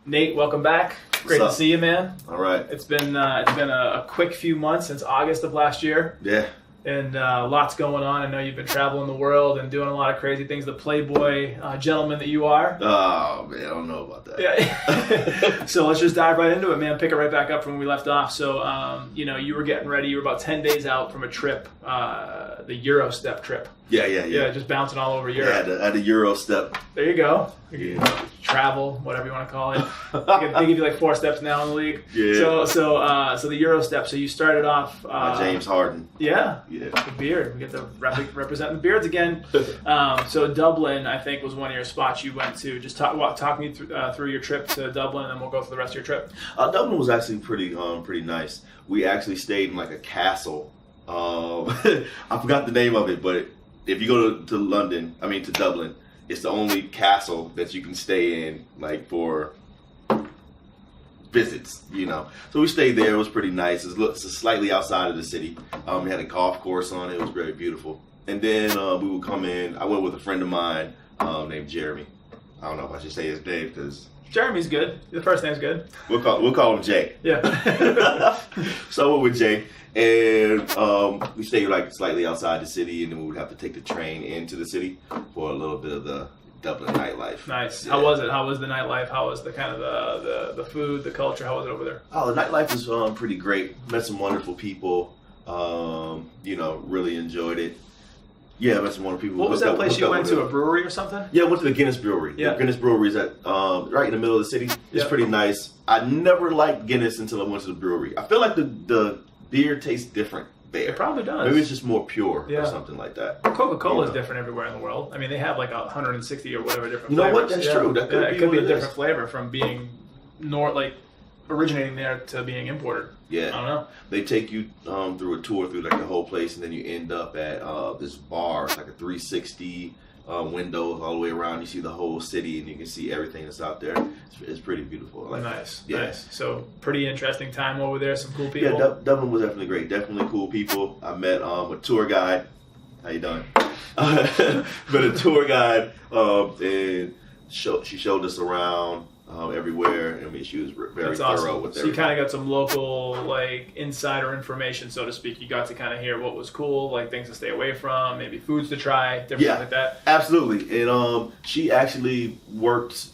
Nate, welcome back. Great to see you, man. All right. It's been a quick few months since August of last year. Yeah. And lots going on. I know you've been traveling the world and doing a lot of crazy things. The Playboy gentleman that you are. Oh man, I don't know about that. Yeah. So let's just dive right into it, man. Pick it right back up from where we left off. So you were getting ready. You were about 10 days out from a trip, the Eurostep trip. Yeah. Just bouncing all over Europe. Yeah, I had a Eurostep. There you go. Yeah. Travel, whatever you want to call it. They give you like 4 steps now in the league. Yeah. So the Euro step. So you started off. James Harden. Yeah. Yeah. The beard. We get to represent the beards again. So Dublin, I think, was one of your spots you went to. Just talk me through your trip to Dublin, and then we'll go through the rest of your trip. Dublin was actually pretty nice. We actually stayed in like a castle. I forgot the name of it, but if you go to Dublin, it's the only castle that you can stay in, like, for visits, So we stayed there. It was pretty nice. It's slightly outside of the city. We had a golf course on it. It was very beautiful. And then we would come in. I went with a friend of mine named Jeremy. I don't know if I should say his name because... Jeremy's good. The first name's good. We'll call him Jay. Yeah. So I went with Jay. And we stayed like slightly outside the city, and then we would have to take the train into the city for a little bit of the Dublin nightlife. Nice. Yeah. How was it? How was the nightlife? How was the kind of the food, the culture? How was it over there? Oh, the nightlife was pretty great. Met some wonderful people. Really enjoyed it. Yeah, met some wonderful people. What was that place you went to? A brewery or something? Yeah, I went to the Guinness Brewery. Yeah. The Guinness Brewery is at right in the middle of the city. It's pretty nice. I never liked Guinness until I went to the brewery. I feel like the beer tastes different there. It probably does. Maybe it's just more pure or something like that. Coca-Cola is different everywhere in the world. I mean, they have like 160 or whatever different flavors. You know what? That's true. That it could be a different flavor from being originating there to being imported. Yeah. I don't know. They take you through a tour through like the whole place, and then you end up at this bar. It's like a 360 windows all the way around. You see the whole city, and you can see everything that's out there. It's pretty beautiful. Nice. Yeah. Nice. So pretty interesting time over there. Some cool people. Yeah, Dublin was definitely great. Definitely cool people. I met a tour guide. How you doing? Met a tour guide, and she showed us around everywhere. I mean, she was very thorough with everything. So you kind of got some local, like, insider information, so to speak. You got to kind of hear what was cool, like things to stay away from, maybe foods to try, different things like that. Absolutely. And she actually worked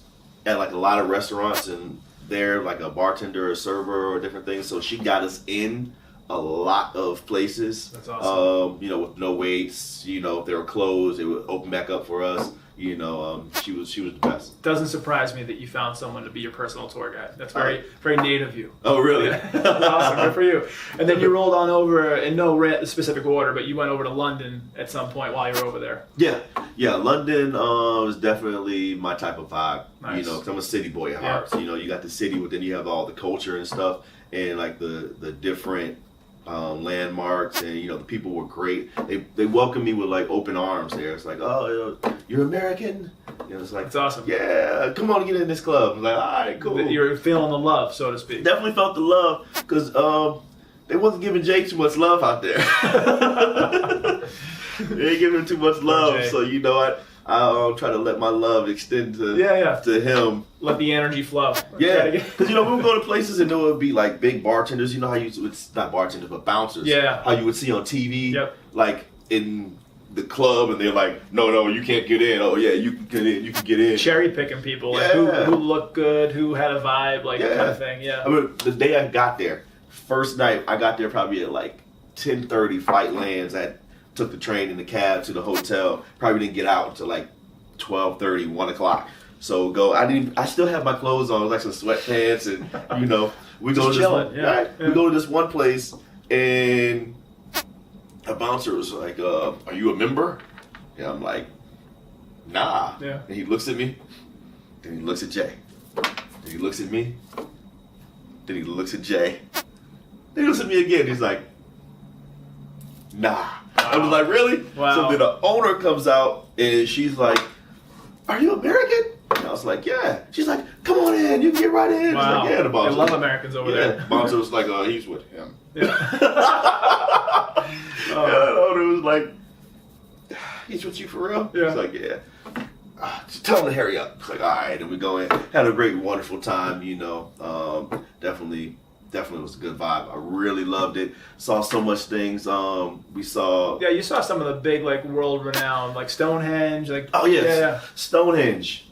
at like a lot of restaurants, and they're like a bartender or server or different things. So she got us in a lot of places. That's awesome. With no waits. If they were closed, they would open back up for us. She was the best. Doesn't surprise me that you found someone to be your personal tour guide. That's very Nate of you. Oh, really? Awesome. Good for you. And then you rolled on over, in no specific order, but you went over to London at some point while you were over there. Yeah. London was definitely my type of vibe. Nice. Because I'm a city boy at heart. So, you got the city, but then you have all the culture and stuff, and like the different landmarks, and the people were great. They welcomed me with like open arms there. It's like, oh, you're American? It's like, that's awesome. Yeah, come on, get in this club. I'm like, all right, cool. You're feeling the love, so to speak. Definitely felt the love, because they wasn't giving Jay too much love out there. They ain't giving him too much love, so I try to let my love extend to him. Let the energy flow. Yeah, because we would go to places and there would be like big bartenders. How it's not bartenders but bouncers. Yeah. How you would see on TV. Yep. Like in the club, and they're like, no, you can't get in. Oh yeah, you can get in. You can get in. Cherry picking people, like who looked good, who had a vibe, like that kind of thing. Yeah. I mean, the day I got there, first night I got there probably at like 10:30. Flight lands. I took the train and the cab to the hotel. Probably didn't get out until like 12:30, 1 o'clock. So I still have my clothes on, like some sweatpants, and we go to this we go to this one place, and a bouncer was like, "Are you a member?" And I'm like, "Nah." Yeah. And he looks at me, then he looks at Jay, then he looks at me, then he looks at Jay, then he looks at me again. He's like, "Nah." Wow. I was like, "Really?" Wow. So then the owner comes out, and she's like, "Are you American?" And I was like, "Yeah." She's like, "Come on in, you can get right in." Wow. Like, yeah, the bouncer. They love Americans over there. Bouncer was like, he's with him. Yeah. The owner was like, "He's with you for real?" Yeah. He's like, "Yeah." just tell them to hurry up. It's like, all right, and we go in. Had a great, wonderful time, definitely was a good vibe. I really loved it. Saw so much things. We saw... Yeah, you saw some of the big, like, world-renowned, like, Stonehenge. Like, oh, yes. Yeah. Stonehenge.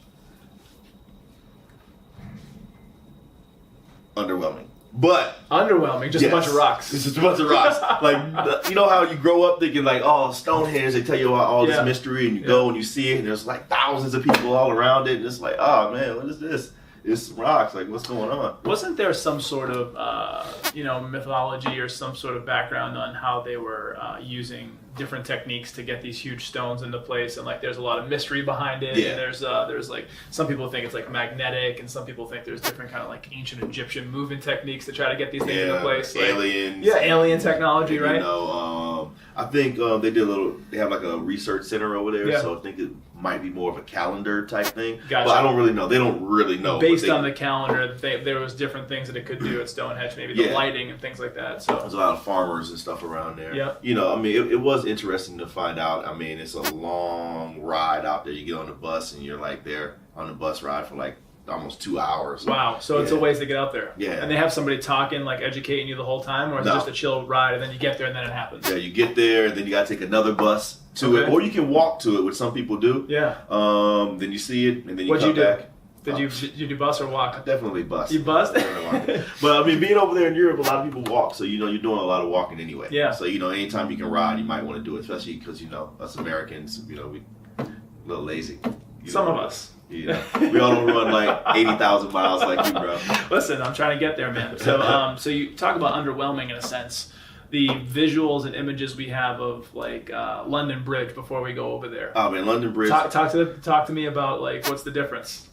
Underwhelming. But... Underwhelming, just a bunch of rocks. It's just a bunch of rocks. Like, you know how you grow up thinking, like, oh, Stonehenge, they tell you about all this mystery, and you go and you see it, and there's, like, thousands of people all around it, and it's like, oh, man, what is this? It's rocks. Like, what's going on? Wasn't there some sort of, mythology or some sort of background on how they were using different techniques to get these huge stones into place? And like, there's a lot of mystery behind it. Yeah. And there's like, some people think it's like magnetic, and some people think there's different kind of like ancient Egyptian moving techniques to try to get these things into place. Like, aliens. Yeah, alien technology, right? I think they have like a research center over there, so I think it might be more of a calendar type thing. Gotcha. But I don't really know. They don't really know. Based on the calendar, there was different things that it could do at Stonehenge, maybe the lighting and things like that. So there's a lot of farmers and stuff around there. Yeah. It was interesting to find out. I mean, it's a long ride out there. You get on the bus and you're like there on the bus ride for like almost 2 hours. Wow. So it's a ways to get out there. Yeah. And they have somebody talking, like educating you the whole time, or is it just a chill ride and then you get there and then it happens? Yeah, you get there and then you got to take another bus to it, or you can walk to it, which some people do. Yeah. Then you see it and then you come back. Did you do bus or walk? Definitely bus. You bus? But I mean, being over there in Europe, a lot of people walk, so you're doing a lot of walking anyway. Yeah. So anytime you can ride, you might want to do it, especially because us Americans, we a little lazy. Some of us. We all don't run like 80,000 miles like you, bro. Listen, I'm trying to get there, man. So, so you talk about underwhelming in a sense. The visuals and images we have of like London Bridge before we go over there. Oh man, London Bridge. Talk to me about like what's the difference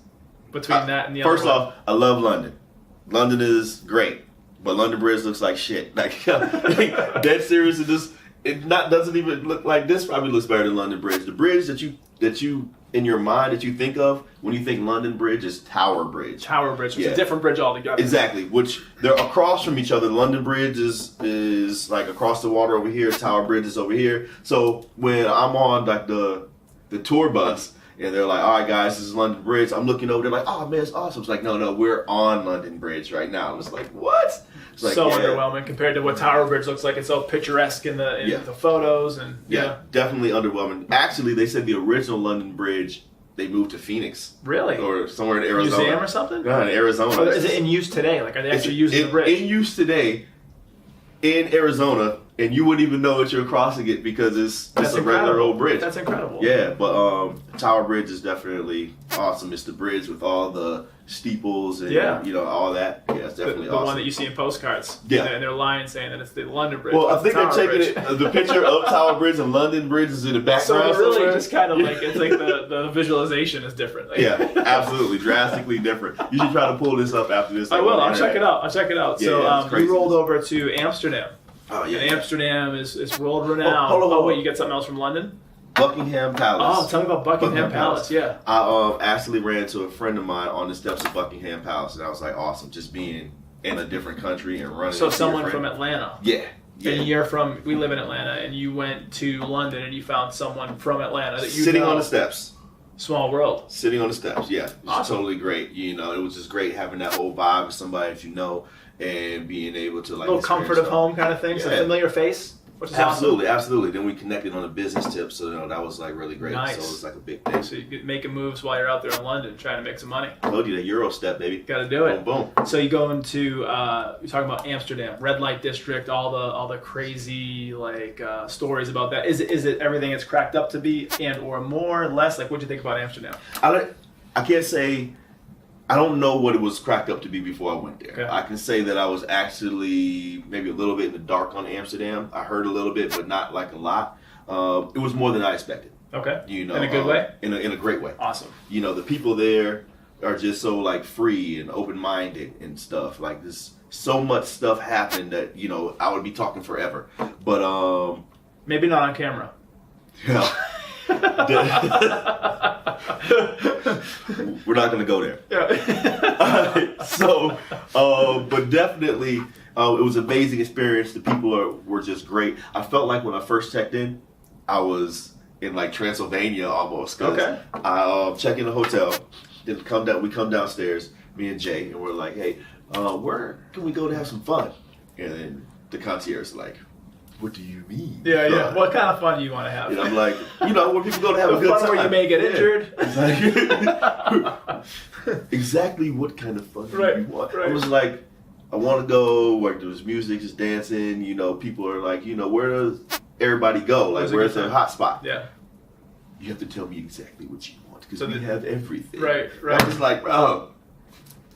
between that and the other. First off, I love London. London is great, but London Bridge looks like shit. Like dead serious. Doesn't even look like this. Probably looks better than London Bridge. The bridge that you in your mind that you think of when you think London Bridge is Tower Bridge. Tower Bridge, which is a different bridge altogether. Exactly, which they're across from each other. London Bridge is like across the water over here. Tower Bridge is over here. So when I'm on like the tour bus and they're like, all right guys, this is London Bridge, I'm looking over, they're like, oh man, it's awesome. It's like, no, we're on London Bridge right now. I'm just like, what? It's like, so underwhelming compared to what Tower Bridge looks like. It's so picturesque in the photos and definitely underwhelming. Actually, they said the original London Bridge they moved to Phoenix. Really? Or somewhere in Arizona. Museum or something? No, in Arizona. Or is it in use today? Like, are they actually using the bridge? In use today in Arizona, and you wouldn't even know that you're crossing it because it's just a regular old bridge. That's incredible. Yeah, but Tower Bridge is definitely awesome. It's the bridge with all the steeples and all that. Yeah, it's definitely awesome. The one that you see in postcards. Yeah. And they're lying saying that it's the London Bridge. Well, I think they're taking the picture of Tower Bridge and London Bridge is in the background. So really somewhere. Just kind of like, it's like the visualization is different. Like, yeah, absolutely. Drastically different. You should try to pull this up after this. I will. I'll check it out. Yeah, so you rolled over to Amsterdam. Oh, yeah. And Amsterdam is world renowned. Hold on. Wait, you get something else from London? Buckingham Palace. Oh, tell me about Buckingham Palace. Yeah. I actually ran into a friend of mine on the steps of Buckingham Palace, and I was like, awesome, just being in a different country and running. So someone from Atlanta. Yeah. And we live in Atlanta, and you went to London and you found someone from Atlanta that you sitting on the steps. Small world. Sitting on the steps, yeah. It was Awesome. Totally great. It was just great having that whole vibe with somebody that you know and being able to like a little comfort of home kind of thing, so familiar face. Which is absolutely, awesome. Absolutely. Then we connected on a business tip, so that was like really great. Nice. So it was like a big thing. So you get making moves while you're out there in London trying to make some money. I told you the Euro step, baby. Got to do it. Boom, boom. So you go into you're talking about Amsterdam, red light district, all the crazy like stories about that. Is it everything it's cracked up to be, and or more, less? Like, what'd you think about Amsterdam? I can't say. I don't know what it was cracked up to be before I went there. Okay. I can say that I was actually maybe a little bit in the dark on Amsterdam. I heard a little bit, but not like a lot. It was more than I expected. Okay. In a good way? In a great way. Awesome. The people there are just so like free and open-minded and stuff. Like there's so much stuff happened that, I would be talking forever. But maybe not on camera. Yeah. We're not going to go there. Yeah. So, but definitely, it was an amazing experience. The people were just great. I felt like when I first checked in, I was in like Transylvania almost. Okay. I check in the hotel, then we come downstairs, me and Jay, and we're like, hey, where can we go to have some fun? And then the concierge is like, what do you mean? Yeah. What kind of fun do you want to have? And I'm like, where people go to have a good time. Where you may get injured. Like, exactly what kind of fun do you want? Right. I was like, I want to go where there's music, just dancing. People are like, where does everybody go? Like, where's the hot spot? Yeah. You have to tell me exactly what you want because So we have everything. Right. I was like, bro,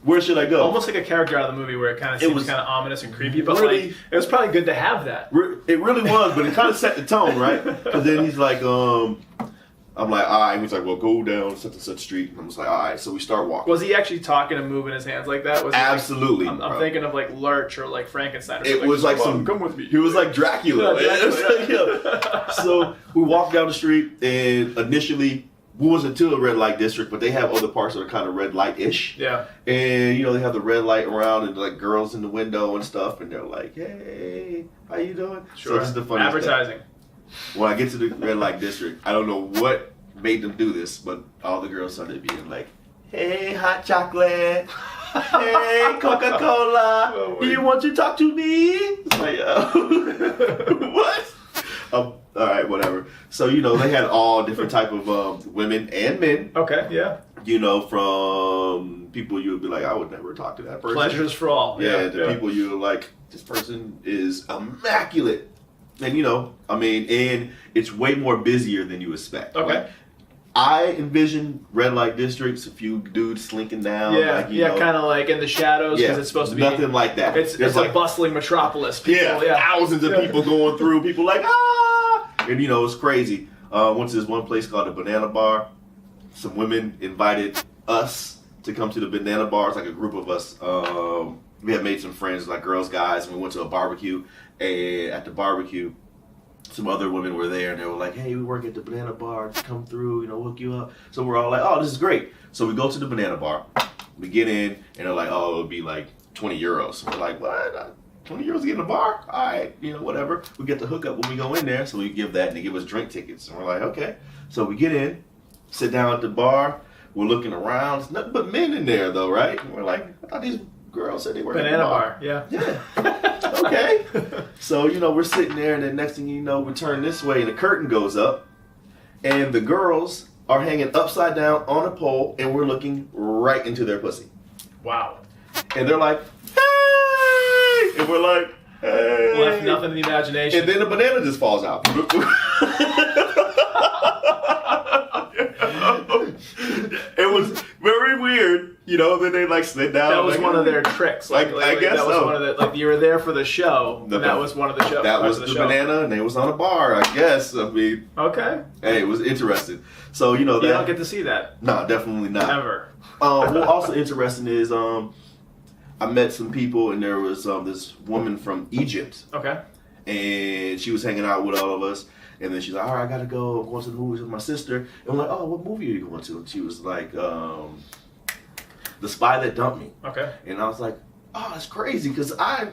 where should I go? Almost like a character out of the movie where it kind of seems kind of ominous and creepy, but really, like it was probably good to have that. It really was, but it kind of set the tone, right? Because then he's like, I'm like, all right. He's like, well, go down such and such street. And I'm just like, all right. So we start walking. Was he actually talking and moving his hands like that? Was Absolutely. Like, I'm thinking of like Lurch or like Frankenstein. It was like come with me. He was like Dracula. Yeah. So we walked down the street, and initially we wasn't to the red light district, but they have other parts that are kind of red light-ish. Yeah. And they have the red light around and like girls in the window and stuff, and they're like, hey, how you doing? Sure. So this is the funny advertising. When I get to the red light district, I don't know what made them do this, but all the girls started being like, hey, hot chocolate. Hey, Coca-Cola. Do you want to talk to me? It's like, what? All right, whatever. So, they had all different type of women and men. Okay, yeah. From people you would be like, I would never talk to that person. Pleasures for all. Yeah, people you were like, this person is immaculate. And, and it's way more busier than you expect. Okay. Like, I envision red light districts, a few dudes slinking down. Yeah, kind of like in the shadows because it's supposed to be nothing like that. It's like a bustling metropolis. People, thousands of people going through. People like and it's crazy. Went to this one place called the Banana Bar. Some women invited us to come to the Banana Bar. It's like a group of us. We had made some friends, like girls, guys, and we went to a barbecue. And at the barbecue, some other women were there, and they were like, hey, we work at the Banana Bar. Just come through, we'll hook you up. So we're all like, oh, this is great. So we go to the Banana Bar. We get in, and they're like, oh, it'll be like 20 euros. So we're like, what? 20 euros to get in a bar? All right, whatever. We get the hookup when we go in there, so we give that, and they give us drink tickets. And we're like, okay. So we get in, sit down at the bar. We're looking around. There's nothing but men in there, though, right? And we're like, I thought these girls said they were Banana Bar. Yeah. Okay. So, we're sitting there, and then next thing you know, we turn this way, and the curtain goes up, and the girls are hanging upside down on a pole, and we're looking right into their pussy. Wow. And they're like, hey! And we're like, hey! Left nothing to the imagination. And then the banana just falls out. It was very weird, then they like slid down. That was one of their tricks. I guess that was so. one of the, you were there for the show, and that was one of the shows. That was the banana, and they was on a bar, I guess. Okay. Hey, it was interesting. So, you don't get to see that. No, definitely not. Never. What also interesting is I met some people, and there was this woman from Egypt. Okay. And she was hanging out with all of us. And then she's like, all right, I got to go. I'm going to the movies with my sister. And I'm like, oh, what movie are you going to? And she was like, The Spy That Dumped Me. Okay. And I was like, oh, that's crazy because I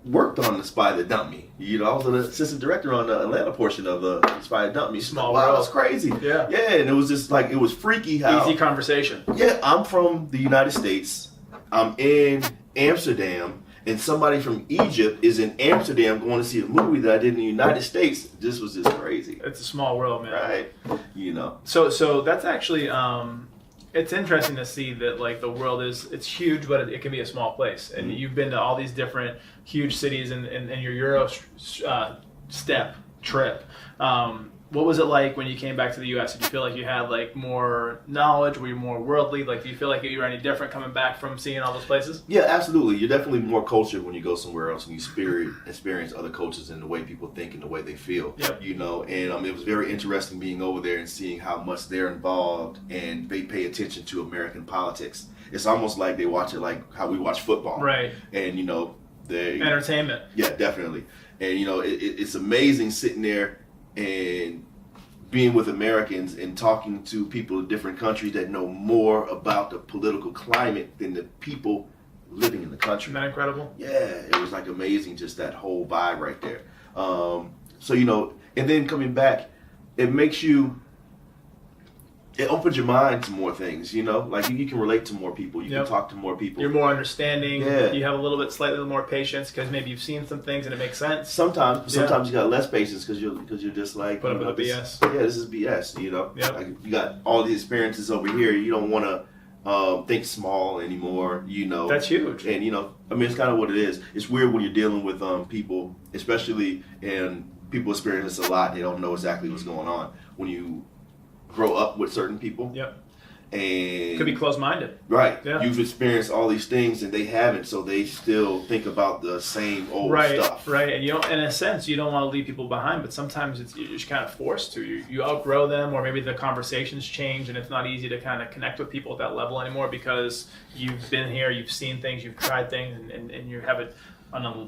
worked on The Spy That Dumped Me. I was an assistant director on the Atlanta portion of The Spy That Dumped Me. Small wow, world. that's crazy. Yeah. Yeah, and it was just like, it was freaky how. Easy conversation. Yeah, I'm from the United States. I'm in Amsterdam. And somebody from Egypt is in Amsterdam going to see a movie that I did in the United States. This was just crazy. It's a small world, man. Right. So that's actually, it's interesting to see that like the world it's huge, but it can be a small place. And you've been to all these different huge cities in your Euro step trip. What was it like when you came back to the U.S.? Did you feel like you had like more knowledge? Were you more worldly? Like, do you feel like you were any different coming back from seeing all those places? Yeah, absolutely. You're definitely more cultured when you go somewhere else and you experience other cultures and the way people think and the way they feel. Yep. And it was very interesting being over there and seeing how much they're involved and they pay attention to American politics. It's almost like they watch it like how we watch football. Right. And, they entertainment. Yeah, definitely. And, it's amazing sitting there and being with Americans and talking to people in different countries that know more about the political climate than the people living in the country. Isn't that incredible? Yeah, it was like amazing, just that whole vibe right there. And then coming back, it makes you. It opens your mind to more things, you know? Like, you can relate to more people. You can talk to more people. You're more understanding. Yeah. You have a little bit, slightly more patience because maybe you've seen some things and it makes sense. Sometimes you got less patience because you're just like... Put up with the BS. Yeah, this is BS, you know? Yep. Like, you got all these experiences over here. You don't want to think small anymore, you know? That's huge. And, you know, I mean, it's kind of what it is. It's weird when you're dealing with people, especially, and people experience this a lot. They don't know exactly what's going on. When you grow up with certain people. Yep. And could be closed-minded. Right. Yeah. You've experienced all these things and they haven't, so they still think about the same old stuff. Right. And you don't, in a sense, you don't want to leave people behind, but sometimes you're just kind of forced to. You outgrow them, or maybe the conversations change, and it's not easy to kind of connect with people at that level anymore because you've been here, you've seen things, you've tried things, and you have an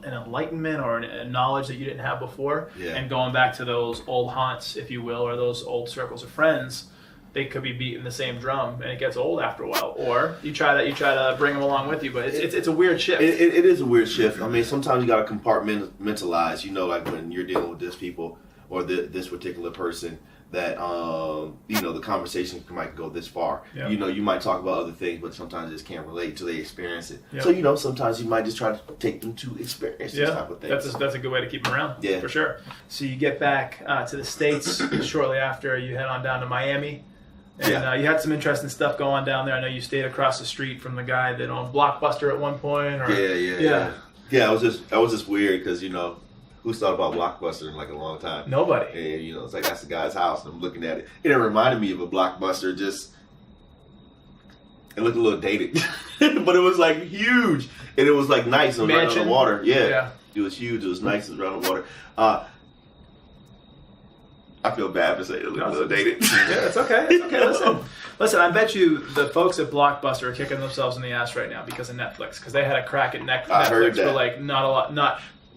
enlightenment or a knowledge that you didn't have before. Yeah. And going back to those old haunts, if you will, or those old circles of friends, they could be beating the same drum, and it gets old after a while. Or you try to bring them along with you, but it's a weird shift. It is a weird shift. I mean, sometimes you got to compartmentalize. You know, like when you're dealing with this people or this particular person, that you know, the conversation might go this far. Yep. You know, you might talk about other things, but sometimes they just can't relate until they experience it. Yep. So, you know, sometimes you might just try to take them to experience this type of thing. That's a good way to keep them around. Yeah, for sure. So you get back to the States shortly after. You head on down to Miami. And you had some interesting stuff going on down there. I know you stayed across the street from the guy that owned Blockbuster at one point. Or, Yeah. It was just weird because, you know, who's thought about Blockbuster in like a long time? Nobody. And, you know, it's like, that's the guy's house. And I'm looking at it. And it reminded me of a Blockbuster. It looked a little dated. But it was like huge. And it was like nice. It was right on the water. Yeah. It was huge. It was nice. It was right on the water. I feel bad to say it looked a little dated. Yeah, it's okay. It's okay. Listen. I bet you the folks at Blockbuster are kicking themselves in the ass right now because of Netflix. Because they had a crack at Netflix for like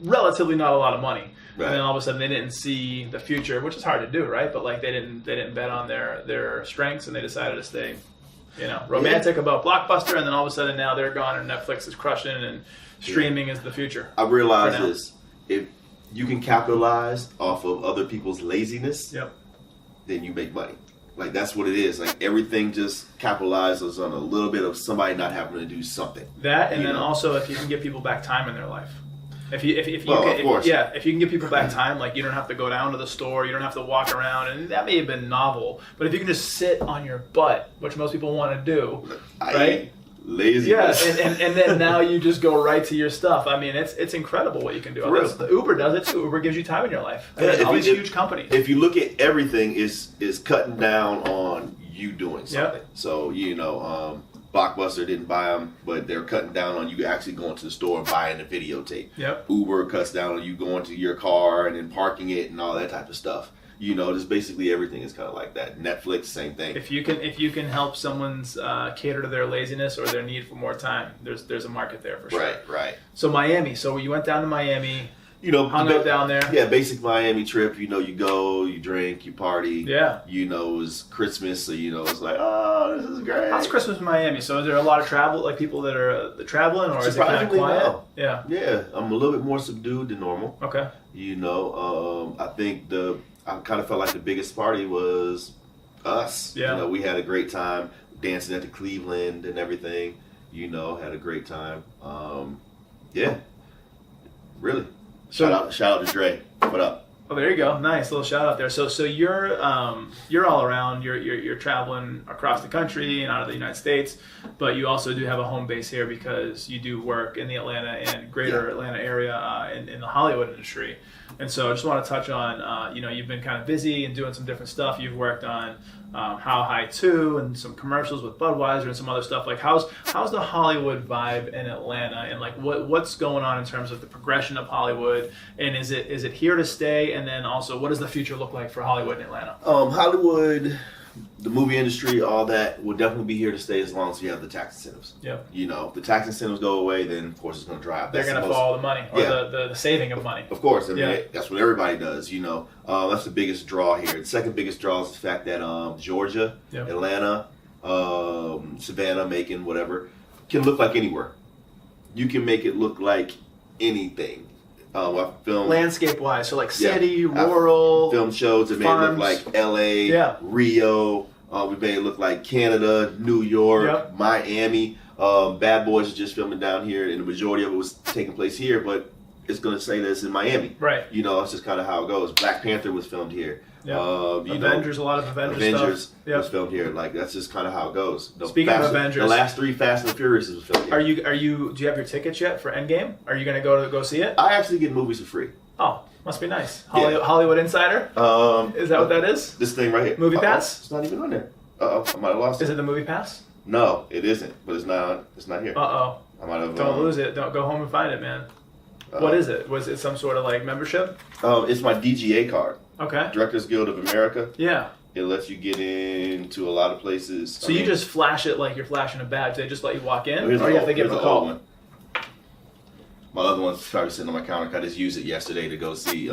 relatively not a lot of money. Right. And then all of a sudden they didn't see the future, which is hard to do, right? But like they didn't bet on their strengths, and they decided to stay, you know, romantic about Blockbuster. And then all of a sudden now they're gone, and Netflix is crushing, and streaming is the future. I realize this: if you can capitalize off of other people's laziness, then you make money. Like, that's what it is. Like, everything just capitalizes on a little bit of somebody not having to do something. That, and then also if you can give people back time in their life. If you can give people back time, like you don't have to go down to the store, you don't have to walk around, and that may have been novel, but if you can just sit on your butt, which most people want to do, right? Laziness. Yeah, and then now you just go right to your stuff. I mean, it's incredible what you can do. Uber does it too. Uber gives you time in your life. All these huge companies. If you look at everything, is cutting down on you doing something. So, you know, Blockbuster didn't buy them, but they're cutting down on you actually going to the store and buying a videotape. Uber cuts down on you going to your car and then parking it and all that type of stuff. You know, just basically everything is kind of like that. Netflix, same thing. If you can help someone's cater to their laziness or their need for more time, there's a market there for sure. Right. So Miami. So you went down to Miami. You know, hung out down there. Yeah, basic Miami trip. You know, you go, you drink, you party. Yeah. You know, it's Christmas, so you know it's like, oh, this is great. How's Christmas in Miami? So is there a lot of travel, like people that are traveling, or is it kind of quiet? No. Yeah. Yeah, I'm a little bit more subdued than normal. Okay. You know, I think I kind of felt like the biggest party was us. Yeah. You know, we had a great time dancing at the Cleveland and everything. You know, had a great time. Yeah, really. Shout out to Dre. What up? Oh, there you go. Nice little shout out there. So you're all around. You're traveling across the country and out of the United States, but you also do have a home base here because you do work in the Atlanta and greater Atlanta area in the Hollywood industry. And so I just want to touch on, you know, you've been kind of busy and doing some different stuff. You've worked on How High 2 and some commercials with Budweiser and some other stuff. Like, how's the Hollywood vibe in Atlanta, and like what's going on in terms of the progression of Hollywood, and is it here to stay? And then also, what does the future look like for Hollywood in Atlanta? Hollywood, the movie industry, all that will definitely be here to stay as long as you have the tax incentives. Yep. You know, if the tax incentives go away, then of course it's going to drive. They're going to follow the money, or the saving of money. Of course. I mean, that's what everybody does, you know. That's the biggest draw here. The second biggest draw is the fact that Georgia, Atlanta, Savannah, Macon, whatever, can look like anywhere. You can make it look like anything. I filmed landscape-wise, so like city, rural, film shows that made it look like L.A., Rio. We made it look like Canada, New York, Miami. Bad Boys is just filming down here, and the majority of it was taking place here, but it's going to say that it's in Miami. Right. You know, it's just kind of how it goes. Black Panther was filmed here. Yeah. Avengers, a lot of Avengers stuff. Was filmed here. Like, that's just kind of how it goes. Speaking of Avengers, the last 3 Fast and Furious was filmed here. Do you have your tickets yet for Endgame? Are you going to go see it? I actually get movies for free. Oh, must be nice. Hollywood Insider? Is that what that is? This thing right here. Movie Pass? It's not even on there. I might have lost it. Is it the Movie Pass? No, it isn't. But it's not here. I might have. Don't lose it. Don't go home and find it, man. What is it? Was it some sort of like membership? It's my DGA card. Okay. Directors Guild of America. Yeah. It lets you get into a lot of places. So you just flash it like you're flashing a badge. They just let you walk in, or you have to give them a call? One. My other one's probably sitting on my counter. I just used it yesterday to go see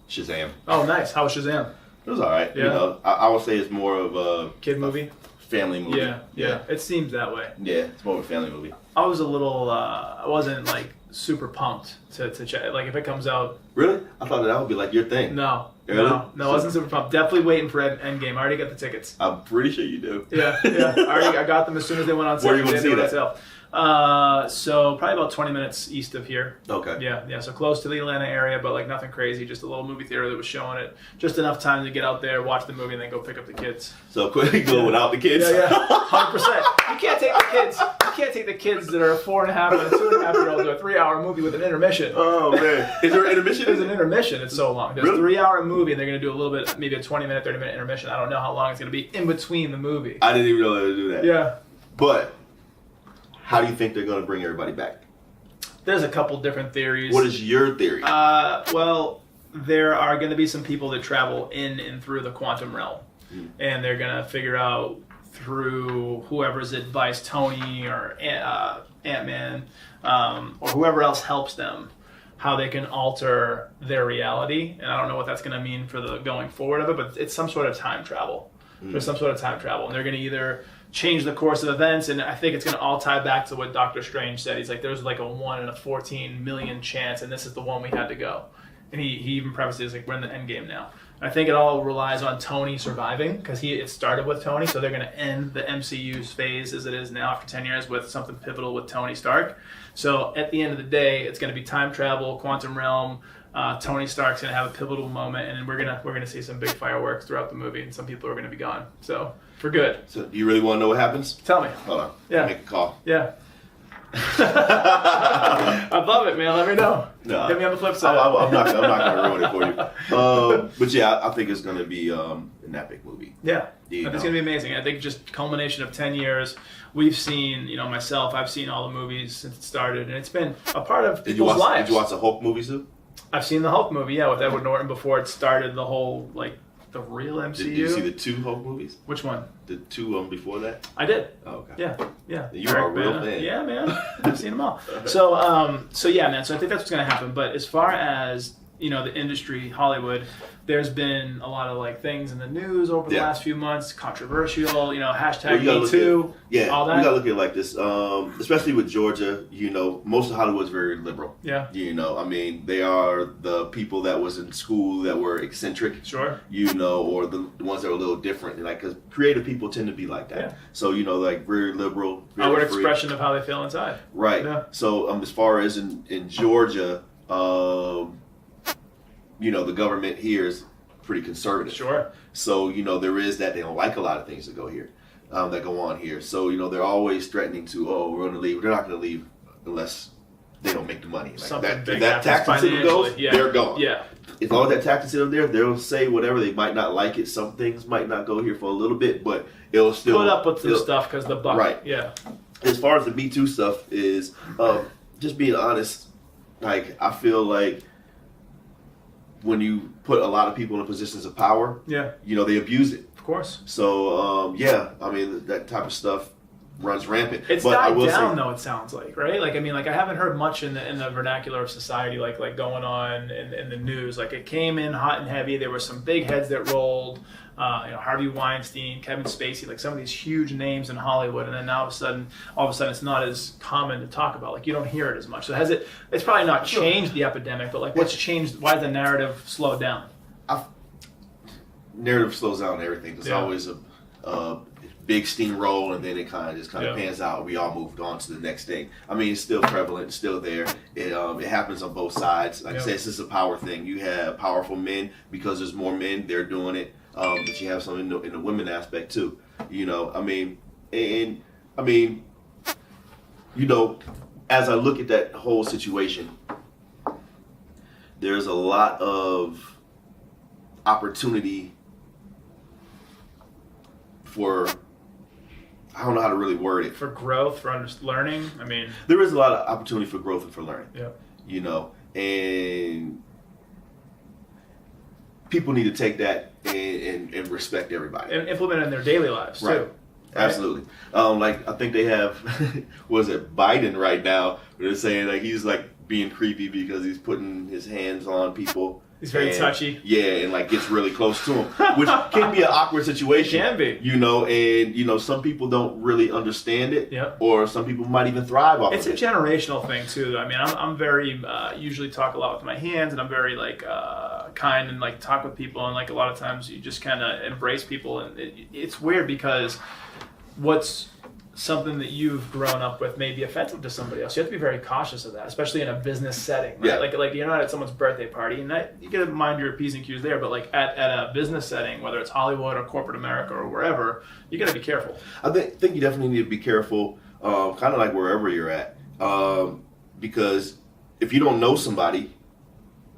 Shazam. Oh, nice. How was Shazam? It was all right. Yeah. You know, I would say it's more of a kid movie, family movie. Yeah. It seems that way. Yeah, it's more of a family movie. I was a little. I wasn't like super pumped to check. Like if it comes out. Really? I thought that would be like your thing. No. Really? No, I wasn't super pumped. Definitely waiting for Endgame. I already got the tickets. I'm pretty sure you do. Yeah. I got them as soon as they went on sale. Where are you going to see that? So probably about 20 minutes east of here. Okay. Yeah. So close to the Atlanta area, but like nothing crazy. Just a little movie theater that was showing it. Just enough time to get out there, watch the movie, and then go pick up the kids. So quick, go without the kids. Yeah. 100%. You can't take the kids. You can't take the kids that are a 4.5 and a 2.5-year-old to a 3-hour movie with an intermission. Oh man, is there an intermission? There's an intermission. It's so long. There's a 3-hour movie, and they're going to do a little bit, maybe a 20-minute, 30-minute intermission. I don't know how long it's going to be in between the movie. I didn't even know they would do that. Yeah. But how do you think they're going to bring everybody back? There's a couple different theories. What is your theory? Well, there are going to be some people that travel in and through the quantum realm. And they're going to figure out through whoever's advice, Tony or Ant-Man, or whoever else helps them, how they can alter their reality. And I don't know what that's going to mean for the going forward of it, but it's some sort of time travel. There's some sort of time travel. And they're going to either change the course of events, and I think it's going to all tie back to what Doctor Strange said. He's like, there's like a 1 in a 14 million chance, and this is the one we had to go. And he even prefaced it, like, we're in the end game now. And I think it all relies on Tony surviving, because it started with Tony, so they're going to end the MCU's phase as it is now after 10 years with something pivotal with Tony Stark. So at the end of the day, it's going to be time travel, quantum realm. Tony Stark's going to have a pivotal moment, and we're gonna see some big fireworks throughout the movie, and some people are going to be gone. So for good. So do you really want to know what happens? Tell me. Hold on. Yeah. Make a call. Yeah. I love it, man. Let me know. No, Hit me on the flip side. I'm not gonna ruin it for you. But yeah, I think it's gonna be an epic movie. Yeah, it's gonna be amazing. I think just culmination of 10 years. We've seen, myself. I've seen all the movies since it started, and it's been a part of people's lives. Did you watch the Hulk movie too? I've seen the Hulk movie, with Edward Norton before it started the whole the real MCU. Did you see the 2 Hulk movies? Which one? The 2 before that? I did. Oh, okay. Yeah. You are a real fan. Yeah, man. I've seen them all. So yeah, man. So I think that's what's going to happen. But as far as, the industry, Hollywood, there's been a lot of things in the news over the last few months, controversial, hashtag #MeToo, all that. You gotta look at it like this, especially with Georgia, most of Hollywood's very liberal. Yeah. They are the people that was in school that were eccentric. Sure. Or the ones that are a little different, because creative people tend to be like that. Yeah. So, very liberal. Very outward expression of how they feel inside. Right. Yeah. So, as far as in Georgia, the government here is pretty conservative. Sure. So, there is that. They don't like a lot of things that go on here. So, they're always threatening to, we're going to leave. They're not going to leave unless they don't make the money. That tax incentive goes, they're gone. Yeah. As long as that tax incentive there, they'll say whatever. They might not like it. Some things might not go here for a little bit, but it'll still put up with some stuff because the buck. Right. Yeah. As far as the Me Too stuff is, just being honest, I feel like when you put a lot of people in positions of power, they abuse it. Of course. So, that type of stuff runs rampant. It's died down, though, it sounds like, right? I haven't heard much in the vernacular of society, like going on in the news. It came in hot and heavy. There were some big heads that rolled. Harvey Weinstein, Kevin Spacey, like some of these huge names in Hollywood, and then all of a sudden it's not as common to talk about. Like you don't hear it as much. So it's probably not changed the epidemic, but like what's changed? Why did the narrative slow down? Narrative slows down everything. There's always a big steamroll, and then it kind of pans out. We all moved on to the next thing. I mean, it's still prevalent, it's still there. It happens on both sides. Like I said, it's just a power thing. You have powerful men because there's more men. They're doing it. But you have some in the women aspect too. As I look at that whole situation, there's a lot of opportunity for, I don't know how to really word it. For growth, for learning. I mean, there is a lot of opportunity for growth and for learning. Yeah. And people need to take that and respect everybody. And implement it in their daily lives too. Right. Absolutely. Like I think they have, Biden right now? They're saying like he's like being creepy because he's putting his hands on people. He's very touchy. Yeah, and like gets really close to him, which can be an awkward situation. It can be. And some people don't really understand it. Yeah. Or some people might even thrive off of it. It's a generational thing too. I mean, I'm very usually talk a lot with my hands, and I'm very like kind and like talk with people, and like a lot of times you just kind of embrace people, and it's weird because what's something that you've grown up with may be offensive to somebody else. You have to be very cautious of that, especially in a business setting. Right? Yeah. Like you're not at someone's birthday party, and you got to mind your P's and Q's there. But like at a business setting, whether it's Hollywood or corporate America or wherever, you got to be careful. I think you definitely need to be careful, kind of like wherever you're at, because if you don't know somebody,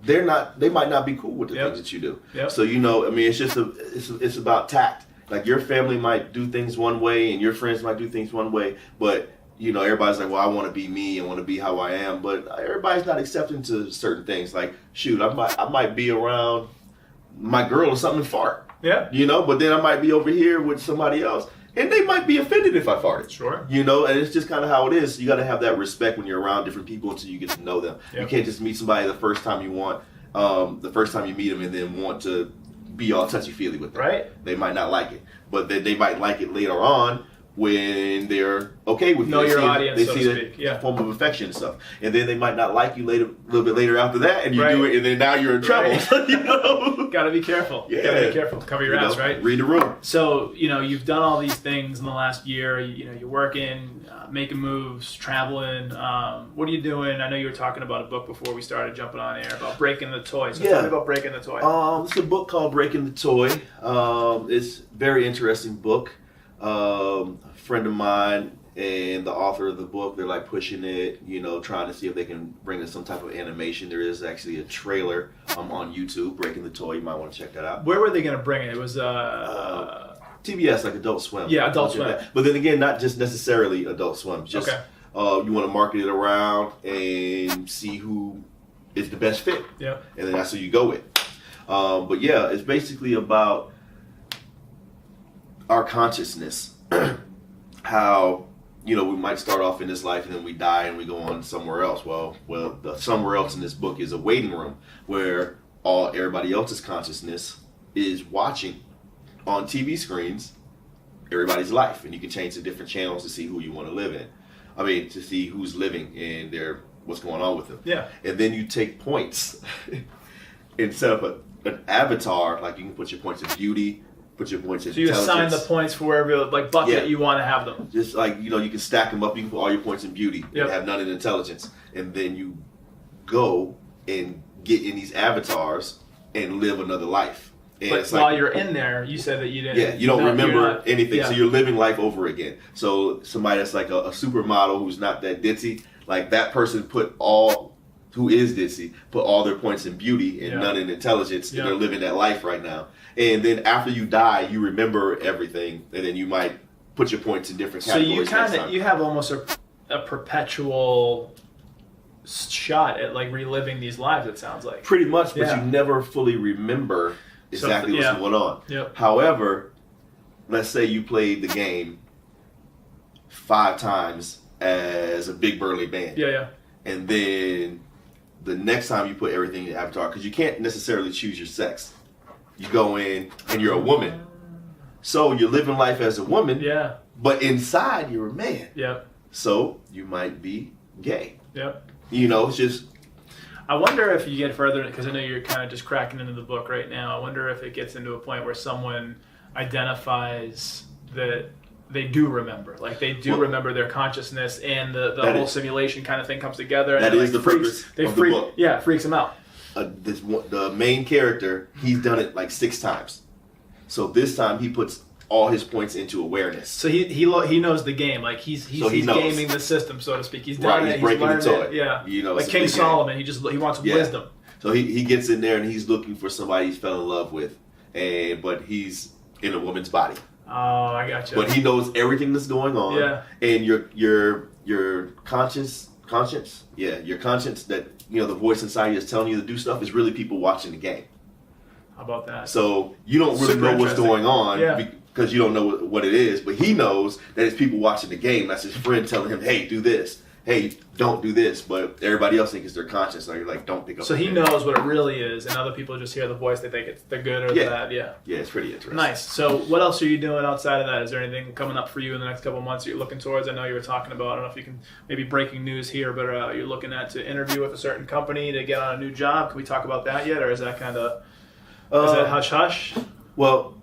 they might not be cool with the things that you do. Yep. So it's about tact. Like your family might do things one way and your friends might do things one way, but everybody's like, well, I want to be me and want to be how I am, but everybody's not accepting to certain things. Like, shoot, I might be around my girl or something and fart. Yeah. But then I might be over here with somebody else and they might be offended if I farted. Sure. And it's just kind of how it is. You got to have that respect when you're around different people until you get to know them. Yep. You can't just meet somebody the first time you meet them and then want to be all touchy-feely with them. Right. They might not like it, but they might like it later on when they're okay with you. Know your audience, they so see to speak. the form of affection and stuff. And then they might not like you a little bit later after that, and you do it, and then now you're in trouble. Right. Gotta be careful. Yeah. Gotta be careful. Cover your ass, right? Read the room. So, you've done all these things in the last year. You're working, making moves, traveling. What are you doing? I know you were talking about a book before we started jumping on air about breaking the toy. So tell me about breaking the toy. It's a book called Breaking the Toy. It's a very interesting book. A friend of mine and the author of the book, they're like pushing it, trying to see if they can bring in some type of animation. There is actually a trailer on YouTube, Breaking the Toy. You might want to check that out. Where were they going to bring it? It was TBS, like Adult Swim. Yeah, Adult Swim. But then again, not just necessarily Adult Swim. Just you want to market it around and see who is the best fit. Yeah. And then that's who you go with. But yeah, it's basically about our consciousness. How we might start off in this life and then we die and we go on somewhere else. Well, the somewhere else in this book is a waiting room where everybody else's consciousness is watching on TV screens everybody's life, and you can change the different channels to see who you want to live in. I mean, to see who's living and what's going on with them. Yeah. And then you take points and set up an avatar. Like you can put your points of beauty, put your points of intelligence. So you assign the points for wherever bucket you want to have them. Just like you can stack them up. You can put all your points in beauty and have none in intelligence, and then you go and get in these avatars and live another life. And but while you're in there, you said that you didn't. Yeah, you don't remember anything, yeah. So you're living life over again. So somebody that's like a supermodel who's not that ditzy, like that person who is ditzy, put all their points in beauty and none in intelligence, and they're living that life right now. And then after you die, you remember everything, and then you might put your points in different categories. So you have almost a perpetual shot at reliving these lives. It sounds like pretty much, but you never fully remember exactly what's going on. Yep. However, let's say you played the game 5 times as a big burly man. Yeah. And then the next time you put everything in Avatar, because you can't necessarily choose your sex. You go in and you're a woman. So you're living life as a woman. Yeah. But inside you're a man. Yep. So you might be gay. Yep. You know, it's just. I wonder if you get further, because I know you're kind of just cracking into the book right now. I wonder if it gets into a point where someone identifies that they do remember, like they do remember their consciousness, and the whole simulation kind of thing comes together. And that is the purpose of the book. Yeah, it freaks them out. The main character, he's done it like 6 times. So this time he puts all his points into awareness. So he knows the game, like he's gaming the system, so to speak. He's done it. He's breaking into it. Yeah, you know, like King Solomon. He wants wisdom. So he gets in there and he's looking for somebody he fell in love with, but he's in a woman's body. Oh, I gotcha. But he knows everything that's going on. Yeah. And your conscience, your conscience that, you know, the voice inside you is telling you to do stuff is really people watching the game. How about that? So you don't really know what's going on because you don't know what it is, but he knows that it's people watching the game. That's his friend telling him, hey, do this. Hey, don't do this. But everybody else thinks it's their conscience. So you're like, don't pick up. So he knows what it really is, and other people just hear the voice. They think they're good or bad. Yeah. Yeah, it's pretty interesting. Nice. So what else are you doing outside of that? Is there anything coming up for you in the next couple of months that you're looking towards? I know you were talking about, I don't know if you can, maybe breaking news here, but you're looking to interview with a certain company to get on a new job. Can we talk about that yet? Or is that kind of, is that hush-hush? Well,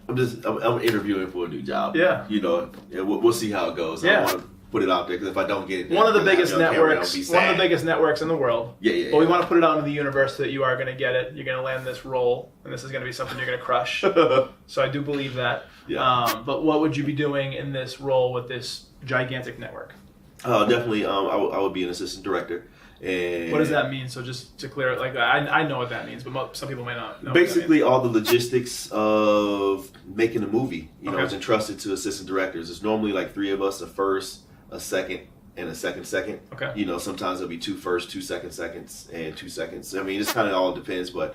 I'm interviewing for a new job. Yeah. You know, we'll see how it goes. Yeah. I want to put it out there, because if I don't get it, one of the biggest networks in the world. Yeah. But we want to put it out into the universe that you are going to get it. You're going to land this role, and this is going to be something you're going to crush. So I do believe that. Yeah. But what would you be doing in this role with this gigantic network? Definitely, I would be an assistant director. And what does that mean? So just to clear it, like I know what that means, but some people may not know. Basically, all the logistics of making a movie, you know, is entrusted to assistant directors. It's normally like 3 of us: a first, a second, and a second. Okay. You know, sometimes it'll be 2 first, 2 seconds, and 2 seconds. I mean, it's kind of all depends, but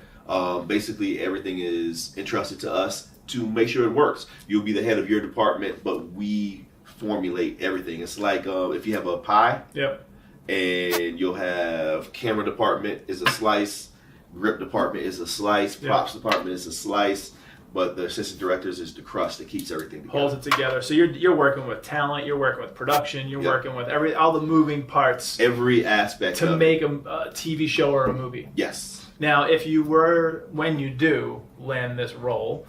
basically everything is entrusted to us to make sure it works. You'll be the head of your department, but we formulate everything. It's like if you have a pie. Yep. And you'll have camera department is a slice, grip department is a slice, props department is a slice, but the assistant directors is the crust that keeps everything together. Holds it together. So you're working with talent, you're working with production, you're working with all the moving parts, every aspect to make a TV show or a movie. Yes. Now, when you do land this role,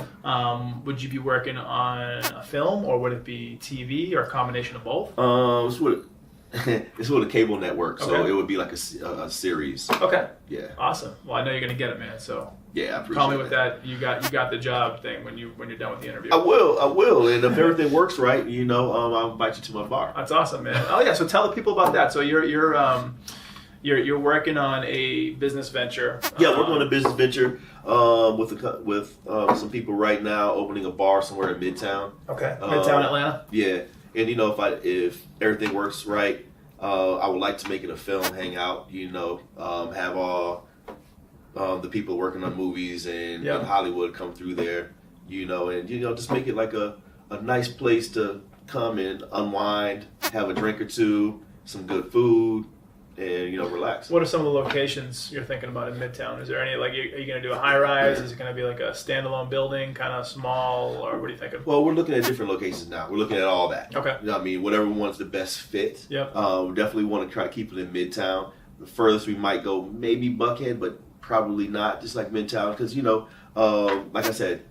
would you be working on a film, or would it be TV, or a combination of both? It's with a cable network, so it would be like a series. Okay. Yeah. Awesome. Well, I know you're gonna get it, man. So yeah, I appreciate call me with that. You got the job thing when you're done with the interview. I will, and if everything works right, you know, I'll invite you to my bar. That's awesome, man. Oh yeah. So tell the people about that. So you're working on a business venture. Yeah, working on a business venture with some people right now, opening a bar somewhere in Midtown. Okay. Midtown Atlanta. Yeah. And, you know, if everything works right, I would like to make it a film hangout, you know, have all the people working on movies and in Hollywood come through there, you know, and, you know, just make it like a nice place to come and unwind, have a drink or two, some good food, and, you know, relax. What are some of the locations you're thinking about in Midtown? Is there any, like, are you going to do a high-rise? Is it going to be like a standalone building, kind of small, or what are you thinking? Well, we're looking at different locations now. We're looking at all that. Okay. You know what I mean? Whatever one's the best fit. Yep. We definitely want to try to keep it in Midtown. The furthest we might go, maybe Buckhead, but probably not, just like Midtown, because, you know, like I said,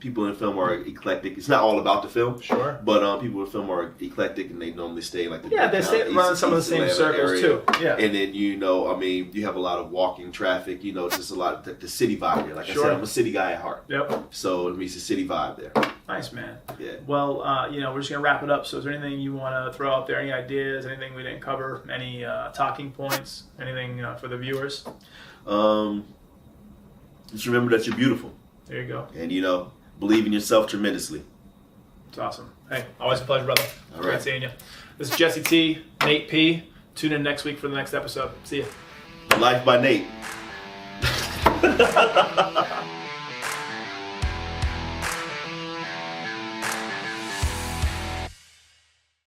people in film are eclectic. It's not all about the film. Sure. But people in film are eclectic, and they normally stay in like the they stay around some of the same circles area. Too. Yeah. And then, you know, I mean, you have a lot of walking traffic. You know, it's just a lot of the city vibe there. Like I said, I'm a city guy at heart. Yep. So it means a city vibe there. Nice, man. Yeah. Well, you know, we're just gonna wrap it up. So, is there anything you want to throw out there? Any ideas? Anything we didn't cover? Any talking points? Anything for the viewers? Just remember that you're beautiful. There you go. And, you know, believe in yourself tremendously. It's awesome. Hey, always a pleasure, brother. All right. Great seeing you. This is Jesse T, Nate P. Tune in next week for the next episode. See ya. Life by Nate.